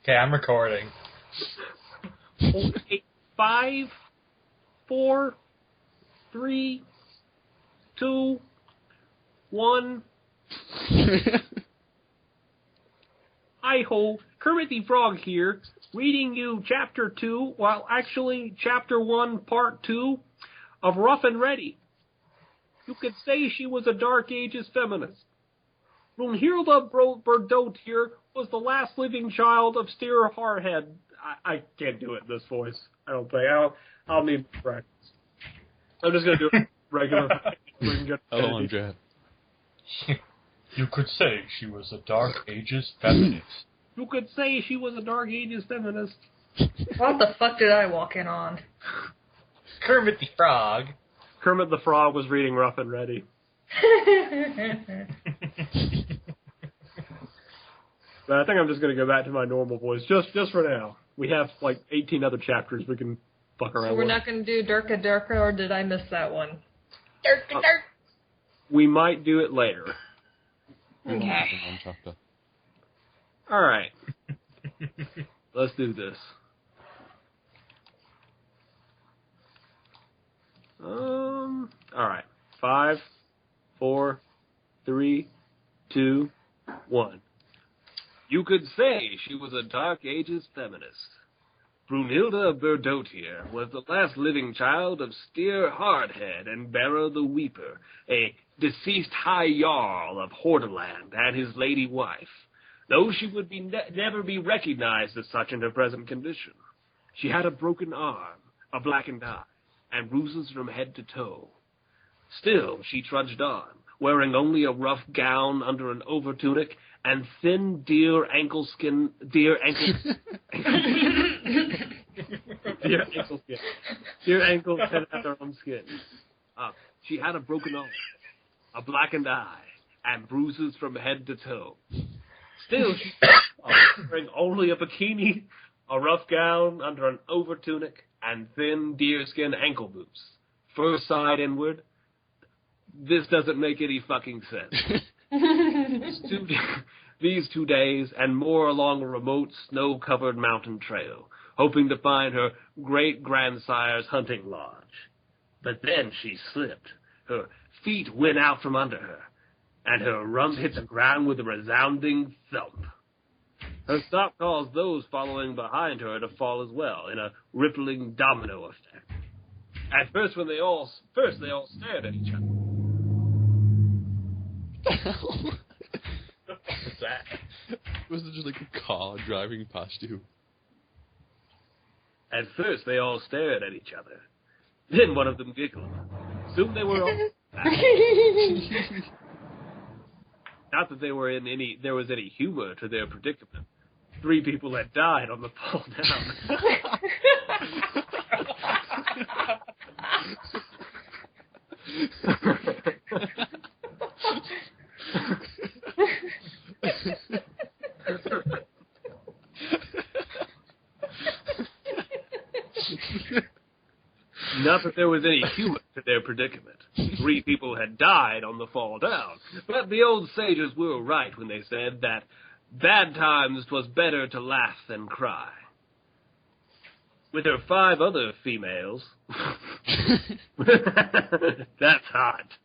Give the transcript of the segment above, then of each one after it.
Okay, I'm recording. Okay, 5, 4, 3, 2, 1. Hi-ho, Kermit the Frog here, reading you Chapter 2, well, actually, Chapter 1, Part 2 of Rough and Ready. You could say she was a Dark Ages feminist. Brunhilde Berdotier was the last living child of Steer Hardhead. I can't do it in this voice. I don't think. I'll need practice. I'm just going to do it regular. Hello, I'm Jet. You could say she was a Dark Ages feminist. You could say she was a Dark Ages feminist. What the fuck did I walk in on? Kermit the Frog. Kermit the Frog was reading Rough and Ready. But I think I'm just going to go back to my normal voice, just for now. We have, 18 other chapters we can fuck around with. So we're not going to do Durka Durka, or did I miss that one? Durka Durka. We might do it later. Okay. All right. Let's do this. All right. 5, 4, 3, 2, 1. You could say she was a Dark Ages feminist. Brunhilde Berdotier was the last living child of Steer Hardhead and Bera the Weeper, a deceased high jarl of Hordaland and his lady wife, though she would never be recognized as such in her present condition. She had a broken arm, a blackened eye, and bruises from head to toe. Still, she trudged on, wearing only a rough gown under an overtunic and thin deer ankle skin. Deer ankle and her own skin. She had a broken arm, a blackened eye, and bruises from head to toe. Still, she was wearing only a bikini, a rough gown under an overtunic, and thin deerskin ankle boots. Fur side inward. This doesn't make any fucking sense. These 2 days and more along a remote, snow-covered mountain trail, hoping to find her great-grandsire's hunting lodge. But then she slipped. Her feet went out from under her, and her rump hit the ground with a resounding thump. Her stop caused those following behind her to fall as well, in a rippling domino effect. At first, they all stared at each other. What the hell? What's that? Was it just like a car driving past you? At first, they all stared at each other. Then one of them giggled. Soon they were all Not that there was any humor to their predicament. 3 people had died on the fall down. Not that there was any humor to their predicament. 3 people had died on the fall down. But the old sages were right when they said that bad times 'twas better to laugh than cry. With her 5 other females... That's hot.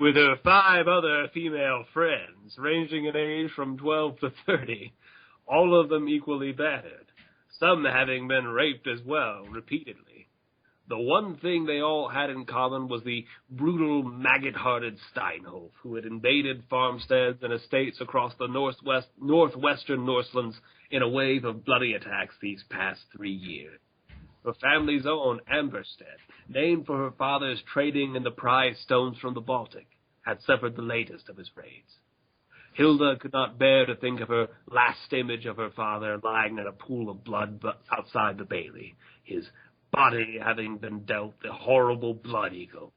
With her 5 other female friends, ranging in age from 12 to 30, all of them equally battered, some having been raped as well, repeatedly. The one thing they all had in common was the brutal, maggot-hearted Steinhof, who had invaded farmsteads and estates across the northwestern Norselands in a wave of bloody attacks these past 3 years. Her family's own Amberstead, named for her father's trading in the prize stones from the Baltic, had suffered the latest of his raids. Hilda could not bear to think of her last image of her father lying in a pool of blood outside the bailey, his body having been dealt the horrible blood eagle,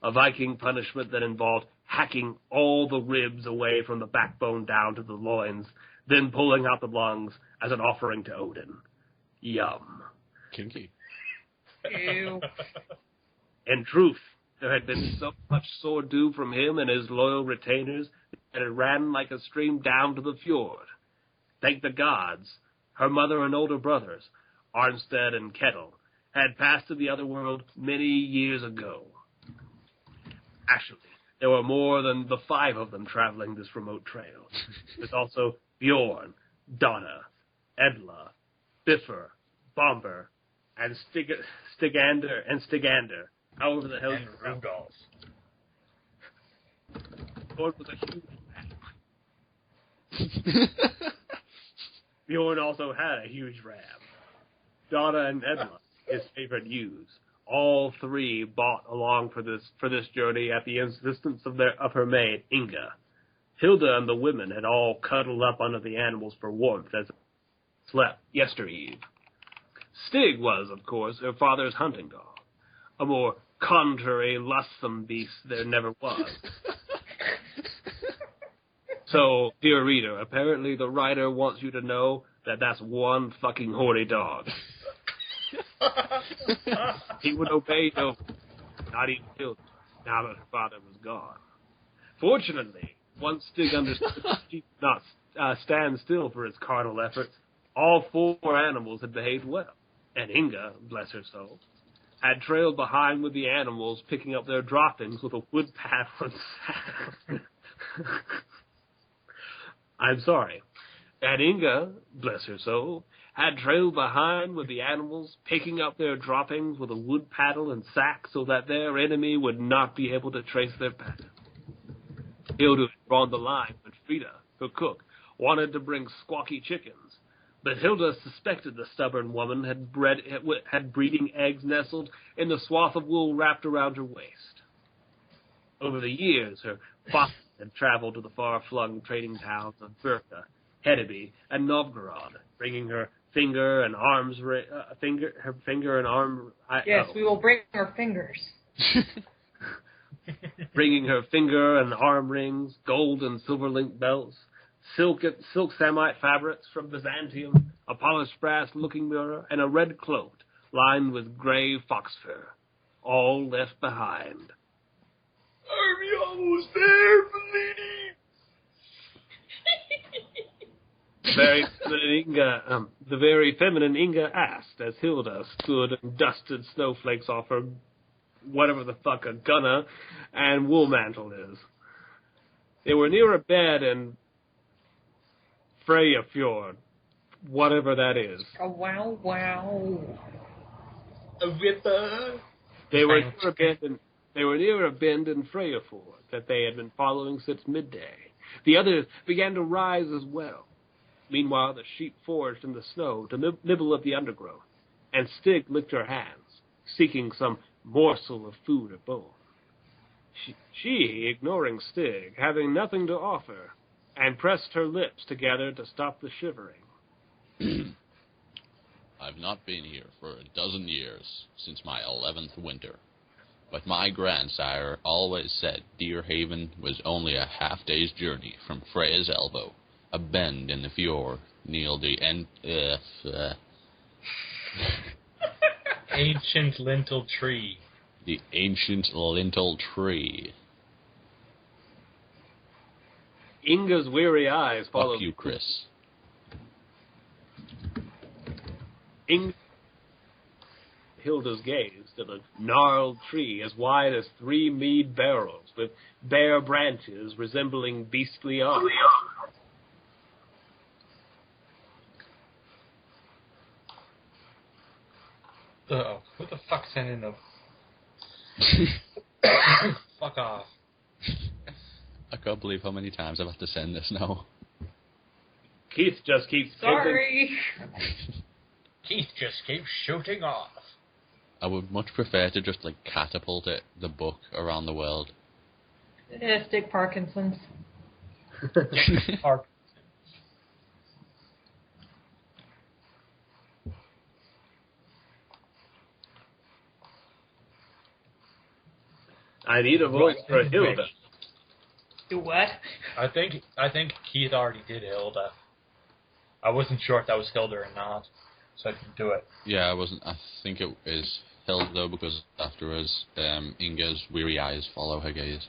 a Viking punishment that involved hacking all the ribs away from the backbone down to the loins, then pulling out the lungs as an offering to Odin. Yum. Kinky. Ew. In truth, There had been so much sword due from him and his loyal retainers that it ran like a stream down to the fjord. Thank the gods, her mother and older brothers, Arnstead and Kettle, had passed to the other world many years ago. Actually, there were more than the 5 of them traveling this remote trail. There's also Bjorn, Donna, Edla, Biffer, Bomber, and Stigander, however the hell And Rudolph. Bjorn was a huge ram. Bjorn also had a huge ram. Donna and Edla, his favorite ewes. All 3 bought along for this journey at the insistence of her maid, Inga. Hilda and the women had all cuddled up under the animals for warmth as they slept yestereve. Stig was, of course, her father's hunting dog. A more contrary, lustsome beast there never was. So, dear reader, apparently the writer wants you to know that that's one fucking horny dog. He would obey no, not even Hilda, now that her father was gone. Fortunately, once Stig understood that she could not stand still for his carnal efforts, all 4 animals had behaved well, and Inga, bless her soul, had trailed behind with the animals, picking up their droppings with a wood paddle and sack. I'm sorry. And Inga, bless her soul, had trailed behind with the animals, picking up their droppings with a wood paddle and sack so that their enemy would not be able to trace their path. Hilda had drawn the line when Frida, her cook, wanted to bring squawky chickens, but Hilda suspected the stubborn woman had breeding eggs nestled in the swath of wool wrapped around her waist. Over the years, her fox had traveled to the far-flung trading towns of Burka, Hedeby, and Novgorod, bringing her finger and arm. Yes, we will bring our fingers. Bringing her finger and arm rings, gold and silver linked belts, silk samite fabrics from Byzantium, a polished brass looking mirror, and a red cloak lined with gray fox fur, all left behind. I'm almost there, Bellini. The very feminine Inga asked as Hilda stood and dusted snowflakes off her whatever the fuck a gunna and wool mantle is. They were near a bed in Freya Fjord, whatever that is. Oh, wow, wow. A ripper. They were near a bend in Freya Fjord that they had been following since midday. The others began to rise as well. Meanwhile, the sheep foraged in the snow to nibble at the undergrowth, and Stig licked her hands, seeking some morsel of food or bone. She, ignoring Stig, having nothing to offer, and pressed her lips together to stop the shivering. I've not been here for 12 years, since my 11th winter. But my grandsire always said Deerhaven was only a half-day's journey from Freya's Elbow, a bend in the fjord near the Ancient lintel tree. The ancient lintel tree. Inga's weary eyes followed. Fuck you, Chris. Hilda's gazed at a gnarled tree as wide as 3 mead barrels, with bare branches resembling beastly arms. Oh, who the fuck sent in a... Fuck off. I can't believe how many times I've had to send this now. Keith just keeps... Sorry. Keith just keeps shooting off. I would much prefer to just, catapult the book around the world. Stick Parkinson's. I need a voice for Hilda. Do what? I think Keith already did Hilda. I wasn't sure if that was Hilda or not, so I didn't do it. Yeah, I wasn't. I think it is Hilda, though, because afterwards, Inga's weary eyes follow her gaze.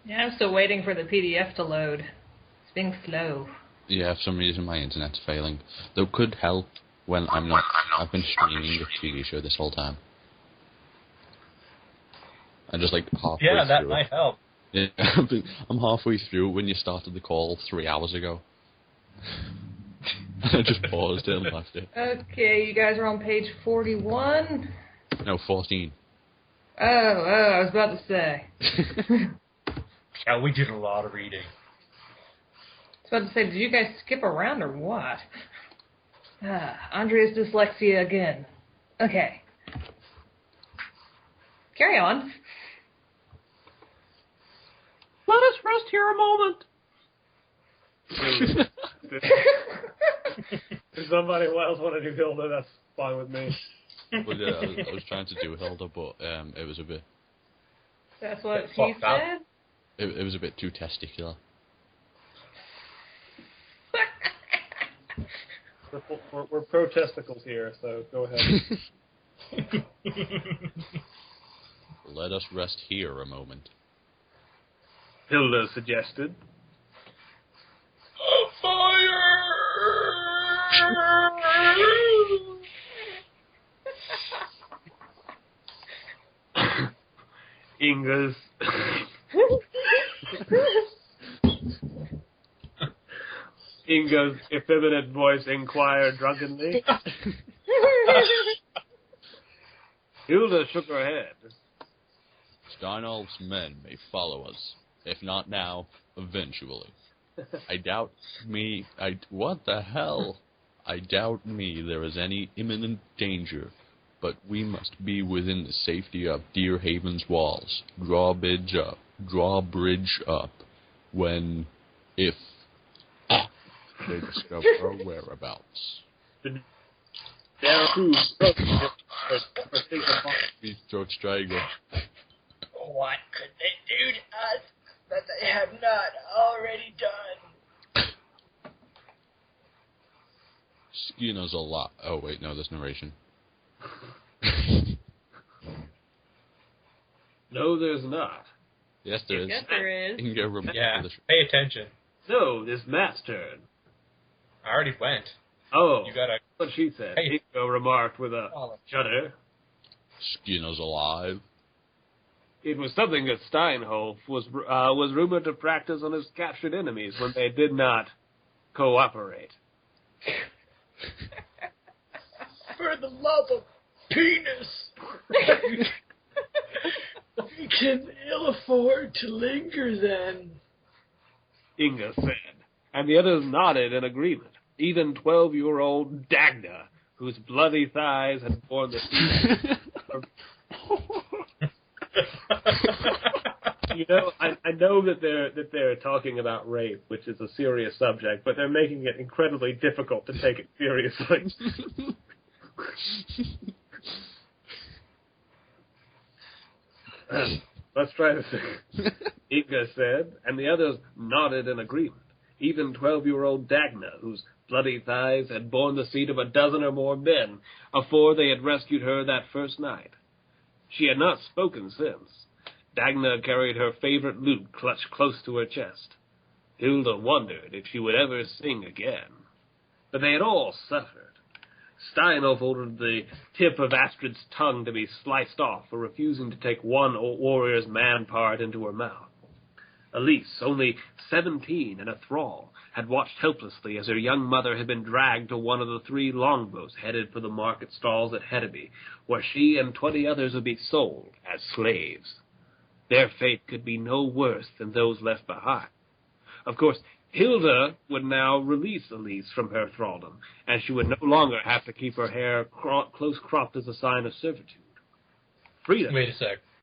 Yeah, I'm still waiting for the PDF to load. It's being slow. Yeah, for some reason my internet's failing. Though could help when I'm not... I've been streaming the TV show this whole time. I'm just like halfway through. Yeah, that might help. Yeah, I'm halfway through when you started the call 3 hours ago. I just paused it and left it. Okay, you guys are on page 41? No, 14. Oh, I was about to say. Yeah, we did a lot of reading. I was about to say, did you guys skip around or what? Andrea's dyslexia again. Okay. Carry on. Let us rest here a moment. If somebody else want to do Hilda, that's fine with me. Well, yeah, I was trying to do Hilda, but it was a bit... That's what he Fucked up. said? It was a bit too testicular. We're pro-testicles here, so go ahead. Let us rest here a moment. Hilda suggested. Inga's effeminate voice inquired drunkenly. Hilda shook her head. Steinolf's men may follow us, if not now, eventually. I doubt me... what the hell? I doubt me there is any imminent danger, but we must be within the safety of Deer Haven's walls. Drawbridge up, when, if they discover our whereabouts. Please, George Stryger. What could they do to us that they have not already done? Skinner's a lot. Oh, wait, no, there's narration. No, there's not. Yes, there is. Yes, there is. Inga remembers Yeah, the pay attention. No, it's Matt's turn. I already went. Oh, You gotta... what she said. Hey. Inga remarked with a Oh. shudder. Skinner's alive. It was something that Steinhoff was rumored to practice on his captured enemies when they did not cooperate. For the love of penis! We can ill afford to linger then. Inga said, and the others nodded in agreement. Even 12-year-old Dagna, whose bloody thighs had borne the... You know, I know that they're talking about rape, which is a serious subject, but they're making it incredibly difficult to take it seriously. Let's try this again. Inga said, and the others nodded in agreement. Even 12-year-old Dagna, whose bloody thighs had borne the seed of a dozen or more men afore they had rescued her that first night. She had not spoken since. Dagna carried her favorite lute clutched close to her chest. Hilda wondered if she would ever sing again. But they had all suffered. Steinhoff ordered the tip of Astrid's tongue to be sliced off for refusing to take one warrior's man part into her mouth. Elise, only 17 and a thrall, had watched helplessly as her young mother had been dragged to one of the 3 longboats headed for the market stalls at Hedeby, where she and 20 others would be sold as slaves. Their fate could be no worse than those left behind. Of course, Hilda would now release Elise from her thraldom, and she would no longer have to keep her hair close cropped as a sign of servitude. Freedom. Wait a sec.